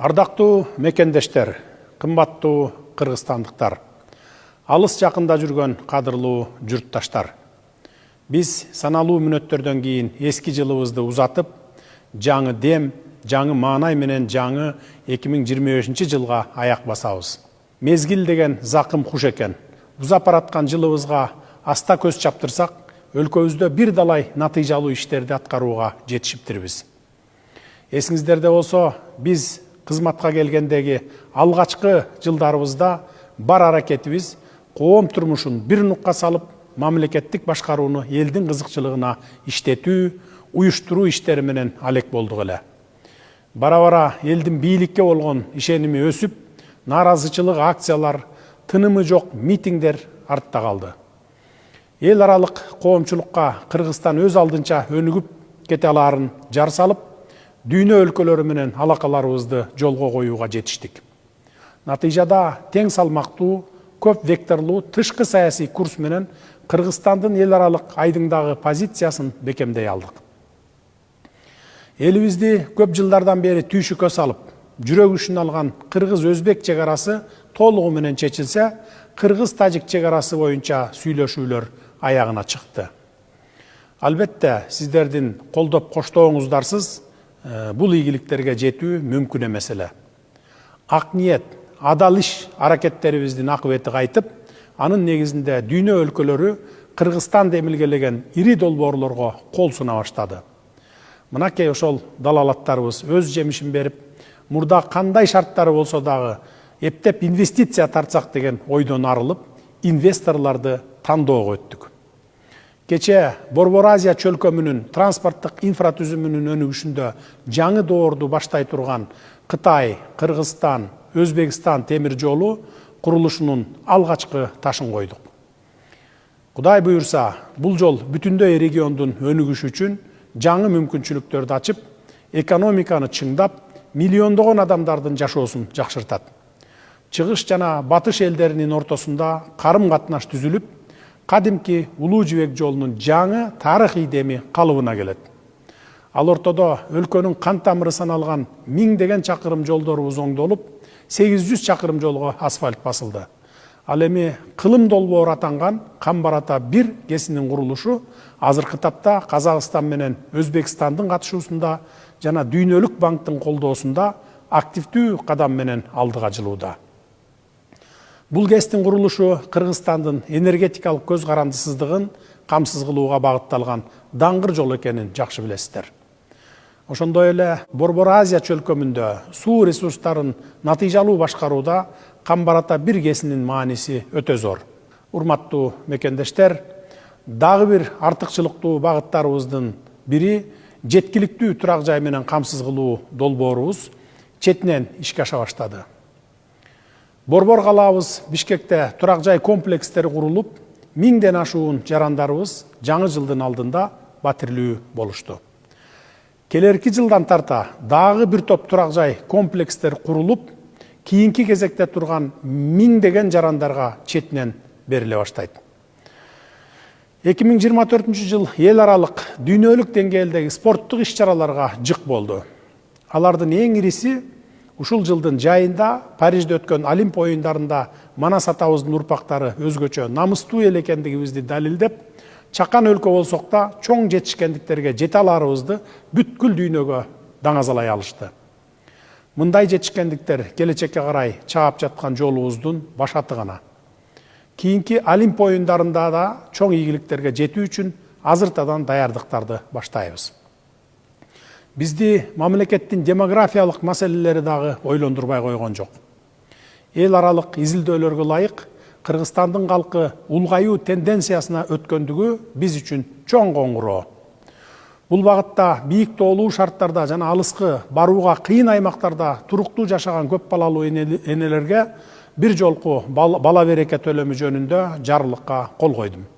Ардактуу мекендештер, кымбаттуу кыргызстандыктар, алыс жакында жүргөн кадырлуу журтташтар. Биз саналуу мүнөттөрдөн кийин эски жылыбызды узатып, жаңы дем, жаңы маанай менен жаңы 2025 жылга аяк басабыз. Мезгил деген закым куш экен. Узап бараткан жылыбызга аста көз чаптырсак, өлкөбүздө бир далай натыйжалуу иштерди аткарууга жетишиптирбиз. Эсиңиздерде болсо, биз кызматка келгендеги алгачкы жылдарыбызда бар аракетибиз коом турмушун бир нукка салып, мамлекеттик башкарууну элдин кызыкчылыгына иштетүү, уюштуруу иштери менен алек болдук эле. Бара-бара элдин бийликке болгон ишеними өсүп, нааразычылык акциялар, тынымы жок митингдер артта калды. Эл аралык коомчулукка Кыргызстан өз алдынча өнүгүп кете алаарын жар салып, дүйнө өлкөлөрү менен алакаларыбызды жолго коюуга жетиштик. Натыйжада тең салмактуу, көп векторлуу тышкы саясий курс менен Кыргызстандын эл аралык айдыңдагы позициясын бекемдей алдык. Элибизди көп жылдардан бери түйшүккө салып, жүрөк ушун алган кыргыз-өзбек чек арасы толугу менен чечилсе, кыргыз-тажик чек арасы боюнча сүйлөшүүлөр аягына чыкты. Албетте, сиздердин колдоп коштооңуздарсыз бул ийгиликтерге жетүү мүмкүн эмес эле. Ак ниет, адал иш аракеттерибиздин акыбети кайтып, анын негизинде дүйнө өлкөлөрү Кыргызстан демилгелеген ири долбоорлорго кол суна баштады. Мынакей ошол далалаттарыбыз өз жемишин берип, мурда кандай шарттары болсо дагы эптеп инвестиция тартсак деген ойдон арылып, инвесторлорду тандоого өттүк. Кече Борбор Азия чөлкөмүнүн транспорттук инфратүзүмүнүн өнүгүшүндө жаңы доорду баштай турган Кытай, Кыргызстан, Өзбекстан темир жолу курулушунун алгачкы ташын койдук. Кудай буюрса, бул жол бүтүндөй региондун өнүгүшү үчүн жаңы мүмкүнчүлүктөрдү ачып, экономиканы чыңдап, миллиондогон адамдардын жашоосун жакшыртат. Чыгыш жана батыш элдеринин ортосунда карым-катнаш түзүлүп, кадимки Улуу жибек жолунун жаңы тарыхый деми калыбына келет. Ал ортодо өлкөнүн кан тамыры саналган миңдеген чакырым жолдорубуз оңдолуп, 800 чакырым жолго асфальт басылды. Ал эми кылым долбоор атанган Камбар-Ата 1 кесинин курулушу азыркы тапта Казакстан менен Өзбекстандын катышуусунда жана Дүйнөлүк банктын колдоосунда активдүү кадам менен алдыга жылууда. Бул кестин курулушу Кыргызстандын энергетикалык көз карандысыздыгын камсыз кылууга багытталган даңгыр жол экенин жакшы билесиздер. Ошондой эле Борбор Азия чөлкөмүндө суу ресурстарын натыйжалуу башкарууда Камбар-Ата 1 кесинин мааниси өтө зор. Урматтуу мекендештер, дагы бир артыкчылыктуу багыттарыбыздын бири жеткиликтүү турак жай менен камсыз кылуу долбоорубуз четинен ишке аша баштады. Борбор калаабыз Бишкекте турак жай комплекстери курулуп, 1000ден ашуун жарандарыбыз жаңы жылдын алдында батирлүү болушту. Келерки жылдан тарта дагы бир топ турак жай комплекстер курулуп, кийинки кезекте турган 1000деген жарандарга четинен бериле баштайт. 2024 жыл эл аралык дүйнөлүк деңгээлдеги спорттук иш-чараларга жык болду. Алардын эң ириси ушул жылдын жайында Парижде өткөн Олимп оюндарында Манас атабыздын урпактары өзгөчө намыстуу эл экендигибизди далилдеп, чакан өлкө болсок да чоң жетишкендиктерге жете аларыбызды бүткүл дүйнөгө даңазалай алышты. Мындай жетишкендиктер келечекке карай чаап жаткан жолубуздун башаты гана. Кийинки Олимп оюндарында да чоң ийгиликтерге жетүү үчүн азыртадан даярдыктарды баштайбыз. Бизди мамлекеттин демографиялык маселелери дагы ойлондурбай койгон жок. Эл аралык изилдөөлөргө ылайык Кыргызстандын калкы улгаюу тенденциясына өткөндүгү биз үчүн чоң коңгуроо. Бул багытта бийик тоолуу шарттарда жана алыскы барууга кыйын аймактарда туруктуу жашаган көп балалуу энелерге бир жолку бала береке төлөмү жөнүндө жарлыкка кол койдум.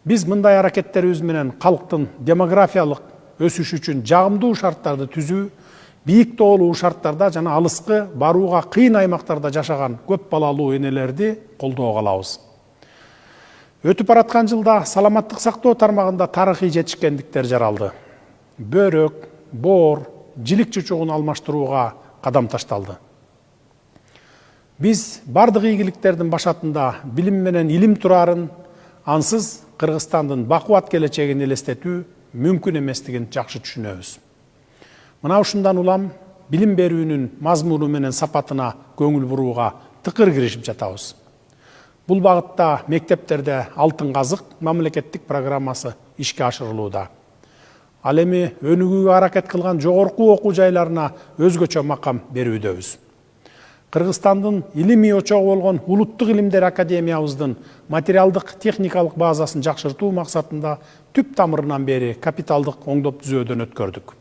Биз мындай аракеттерибиз менен калктын демографиялык өсүш үчүн жагымдуу шарттарды түзүү, бийик тоолуу шарттарда жана алыскы барууга кыйын аймактарда жашаган көп балалуу энелерди колдоого алабыз. Өтүп бараткан жылда саламаттык сактоо тармагында тарыхый жетишкендиктер жаралды. Бөрөк, боор, жилик чучугун алмаштырууга кадам ташталды. Биз бардык ийгиликтердин башатында билим менен илим турарын, ансыз Кыргызстандын бакубат келечегин элестетүү мүмкүн эместигин жакшы түшүнөбүз. Мына ушундан улам билим берүүнүн мазмуну менен сапатына көңүл бурууга тыкыр киришип жатабыз. Бул багытта мектептерде Алтын казык мамлекеттик программасы ишке ашырылууда. Ал эми өнүгүүгө аракет кылган жогорку окуу жайларына өзгөчө макам берүүдөбүз. Кыргызстандын илимий очогу болгон Улуттук илимдер академиябыздын материалдык техникалык базасын жакшыртуу максатында түп тамырынан бери капиталдык оңдоп түзөөдөн өткөрдүк.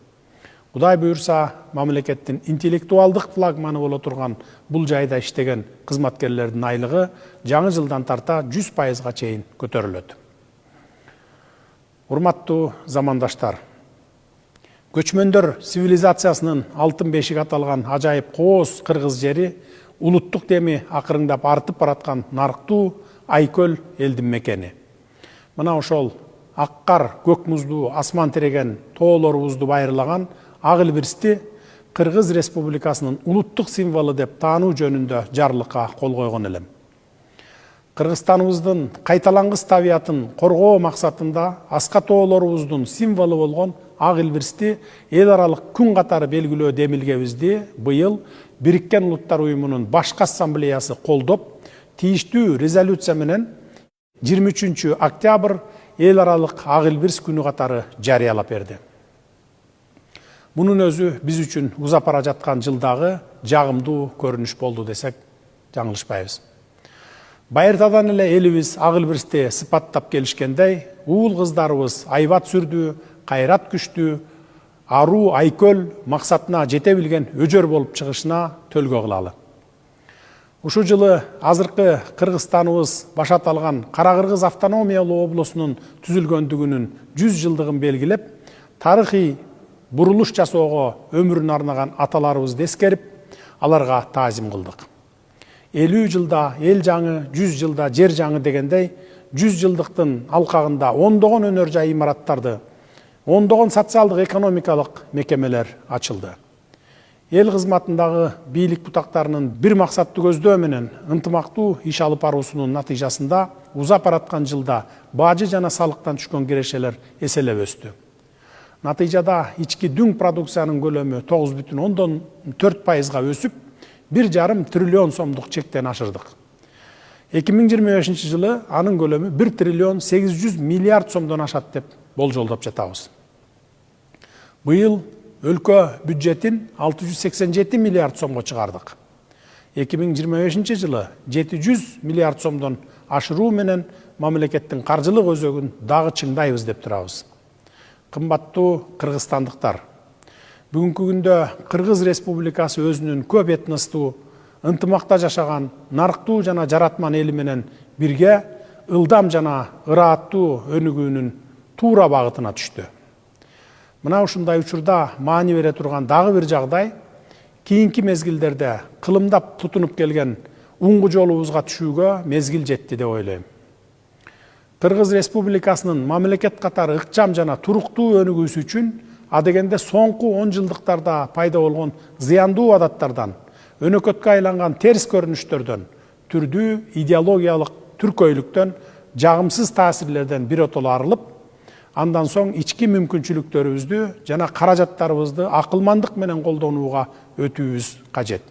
Кудай буюрса, мамлекеттин интеллектуалдык флагманы боло турган бул жайда иштеген кызматкерлердин айлыгы жаңы жылдан тарта 100%га чейин көтөрүлөт. Урматтуу замандаштар, көчмөндөр цивилизациясынын алтын бешиги аталган ажайып кооз кыргыз жери улуттук деми акырыңдап артып бараткан нарыктуу Айкөл элдин мекени. Мына ошол аккар көк муздуу асман тиреген тоолорубузду байырлаган ак илбирсти Кыргыз Республикасынын улуттук символу деп таануу жөнүндө жарлыкка кол койгон элем. Кыргызстаныбыздын кайталангыс табиятын коргоо максатында аска тоолорубуздун символу болгон ак илбирсти эл аралык күн катары белгилөө демилгебизди быйыл Бириккен Улуттар Уюмунун башкы ассамблеясы колдоп, тийиштүү резолюция менен 23 октябрь эл аралык ак илбирс күнү катары жарыялап берди. Мунун өзү биз үчүн узап бара жаткан жылдагы жагымдуу көрүнүш болду десек жаңылышпайбыз. Байыртадан эле элибиз ак илбирсти сыпаттап келишкендей, уул кыздарыбыз айбат сүрдүү, кайрат күчтүү, аруу Айкөл максатына жете билген өжөр болуп чыгышына төлгө кылалы. Ушу жылы азыркы Кыргызстаныбыз башат алган Кара-Кыргыз автономиялуу облусунун түзүлгөндүгүнүн 100 жылдыгын белгилеп, тарыхый бурулуш жасоого өмүрүн арнаган аталарыбызды эскерип, аларга таазим кылдык. 50 жылда эл жаңы, 100 жылда жер жаңы дегендей, 100 жылдыктын алкагында ондогон өнөр жай имараттарды, ондогон социалдык экономикалык мекемелер ачылды. Эл кызматындагы бийлик бутактарынын бир максатты көздөө менен ынтымактуу иш алып баруусунун натыйжасында узап бараткан жылда бажы жана салыктан түшкөн кирешелер эселеп өстү. Натыйжада ички дүң продукциянын көлөмү 9,4%га өсүп, 1,5 триллион сомдук чектен ашырдык. 2025 жылы анын көлөмү 1 триллион 800 миллиард сомдон ашат деп болжолдоп жатабыз. Быйыл өлкө бюджетин 687 миллиард сомго чыгардык. 2025 жылы 700 миллиард сомдон ашыруу менен мамлекеттин каржылык өзөгүн дагы чыңдайбыз деп турабыз. Кымбаттуу кыргызстандыктар, бүгүнкү күндө Кыргыз Республикасы өзүнүн көп этностуу, ынтымакта жашаган, нарыктуу жана жаратман эли менен бирге ылдам жана ырааттуу өнүгүүнүн туура багытына түштү. Мына ушундай учурда маани бере турган дагы бир жагдай, кийинки мезгилдерде кылымдап тутунуп келген уңгу жолубузга түшүүгө мезгил жетти деп ойлойм. Кыргыз Республикасынын мамлекет катары ыкчам жана туруктуу өнүгүүсү үчүн адегенде соңку 10 жылдыктарда пайда болгон зыяндуу адаттардан, өнөкөткө айланган терс көрүнүштөрдөн, түрдүү идеологиялык түркөйлүктөн, жагымсыз таасирлерден биротоло арылып, андан соң ички мүмкүнчүлүктөрүбүздү жана каражаттарыбызды акылмандык менен колдонууга өтүүбүз кажет.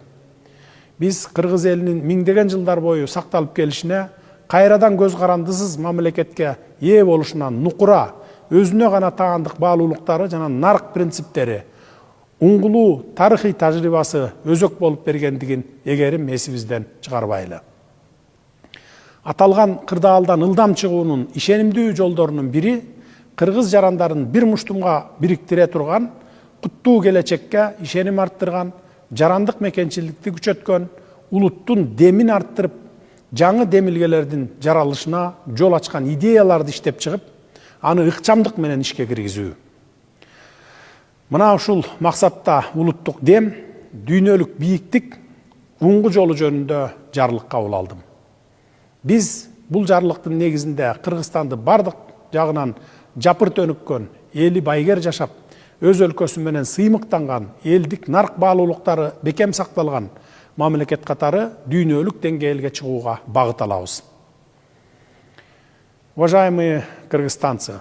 Биз кыргыз элинин миңдеген жылдар бою сакталып келишине, кайрадан көз карандысыз мамлекетке ээ болушунан нукура, өзүнө гана таандык баалуулуктары жана нарк принциптери, уңгулуу тарыхый тажрыйбасы өзөк болуп бергендигин эгерим эсибизден чыгарбайлы. Аталган кырдаалдан ылдам чыгуунун ишенимдүү жолдорунун бири кыргыз жарандарын бир муштумга бириктире турган, куттуу келечекке ишеним арттырган, жарандык мекенчиликти күчөткөн, улуттун демин арттырып, жаңы демилгелердин жаралышына жол ачкан идеяларды иштеп чыгып, аны ыкчамдык менен ишке киргизүү. Мына ушул максатта улуттук дем, дүйнөлүк бийиктик, уңгу жолу жөнүндө жарлык кабыл алдым. Биз бул жарлыктын негизинде Кыргызстанды бардык жагынан жапырт өнүккөн, эли байгер жашап, өз өлкөсү менен сыймыктанган элдик нарк баалуулуктары бекем сакталган мамлекет катары дүйнөлүк деңгээлге чыгууга багыт алабыз. Уважаемые кыргызстанцы,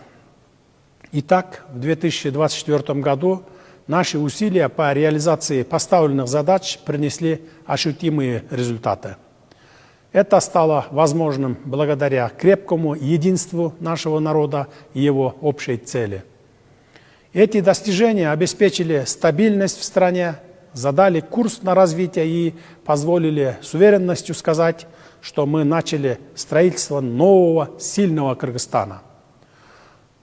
итак, в 2024 году наши усилия по реализации поставленных задач принесли ощутимые результаты. Это стало возможным благодаря крепкому единству нашего народа и его общей цели. Эти достижения обеспечили стабильность в стране, задали курс на развитие и позволили с уверенностью сказать, что мы начали строительство нового, сильного Кыргызстана.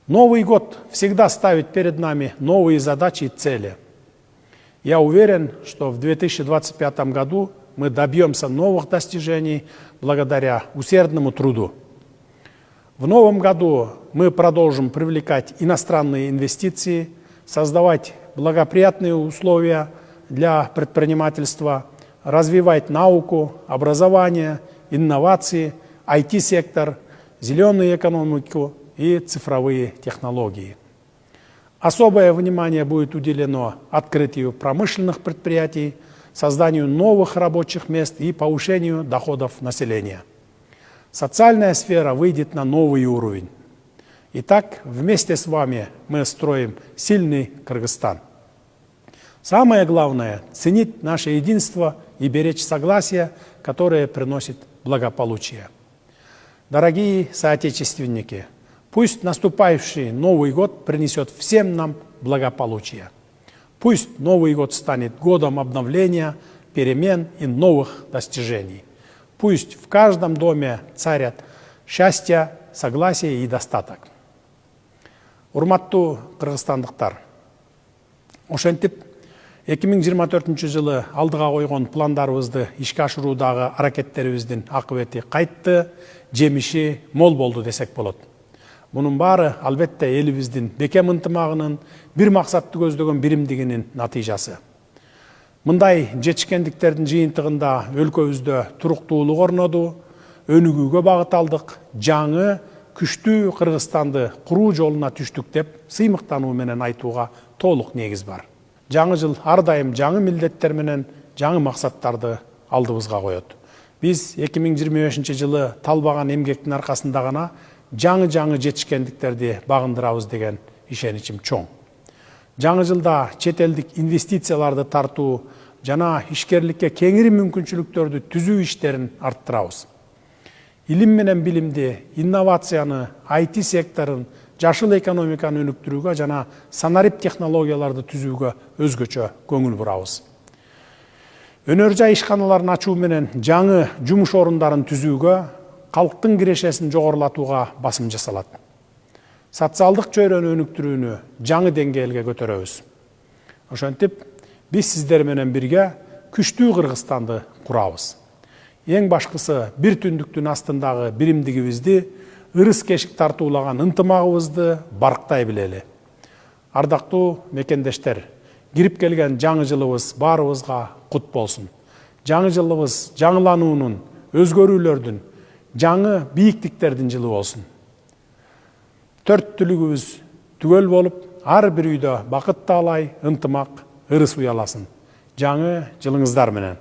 Новый год всегда ставит перед нами новые задачи и цели. Я уверен, что в 2025 году мы добьемся новых достижений благодаря усердному труду. В новом году мы продолжим привлекать иностранные инвестиции, создавать благоприятные условия для предпринимательства, развивать науку, образование, инновации, IT-сектор, зеленую экономику и цифровые технологии. Особое внимание будет уделено открытию промышленных предприятий, созданию новых рабочих мест и повышению доходов населения. Социальная сфера выйдет на новый уровень. Итак, вместе с вами мы строим сильный Кыргызстан. Самое главное – ценить наше единство и беречь согласие, которое приносит благополучие. Дорогие соотечественники, пусть наступающий Новый год принесет всем нам благополучие. Пусть Новый год станет годом обновления, перемен и новых достижений. Пусть в каждом доме царят счастье, согласие и достаток. Урматтуу кыргызстандыктар, ошентип 2024 жылы алдыга койгон пландарыбызды ишке ашыруудагы аракеттерибиздин акыбети кайтты, жемиши мол болду десек болот. Мунун баары албетте элибиздин бекем ынтымагынын, бир максатты көздөгөн биримдигинин натыйжасы. Мындай жетишкендиктердин жыйынтыгында өлкөбүздө туруктуулук орноду, өнүгүүгө багыт алдык, жаңы, күчтүү Кыргызстанды куруу жолуна түштүк деп сыймыктануу менен айтууга толук негиз бар. Жаңы жыл ар дайым жаңы милдеттер менен жаңы максаттарды алдыбызга коет. Биз 2025 жылы талбаган эмгектин аркасында гана жаңы жетишкендиктерди багындырабыз деген ишеничим чоң. Жаңы жылда чет элдик инвестицияларды тартуу жана ишкерликке кеңири мүмкүнчүлүктөрдү түзүү иштерин арттырабыз. Илим менен билимди, инновацияны, IT секторун, жашыл экономиканы өнүктүрүүгө жана санарип технологияларды түзүүгө өзгөчө көңүл бурабыз. Өнөр жай ишканаларын ачуу менен жаңы жумуш орундарын түзүүгө, калктын кирешесин жогорулатууга басым жасалат. Социалдык чөйрөнү өнүктүрүүнү жаңы деңгээлге көтөрөбүз. Ошентип, биз сиздер менен бирге күчтүү Кыргызстанды курабыз. Эң башкысы бир түндүктүн астындагы биримдигибизди, ырыс кешик тартуулаган ынтымагыбызды барктай билели. Ардактуу мекендештер, кирип келген жаңы жылыбыз баарыбызга кут болсун. Жаңы жылыбыз жаңылануунун, өзгөрүүлөрдүн, жаңы бийиктиктердин жылы болсун. Төрттүүлүгүбүз түгөл болуп, ар бир үйдө бакыт таалай, ынтымак, ырыс уяласын. Жаңы жылыңыздар менен.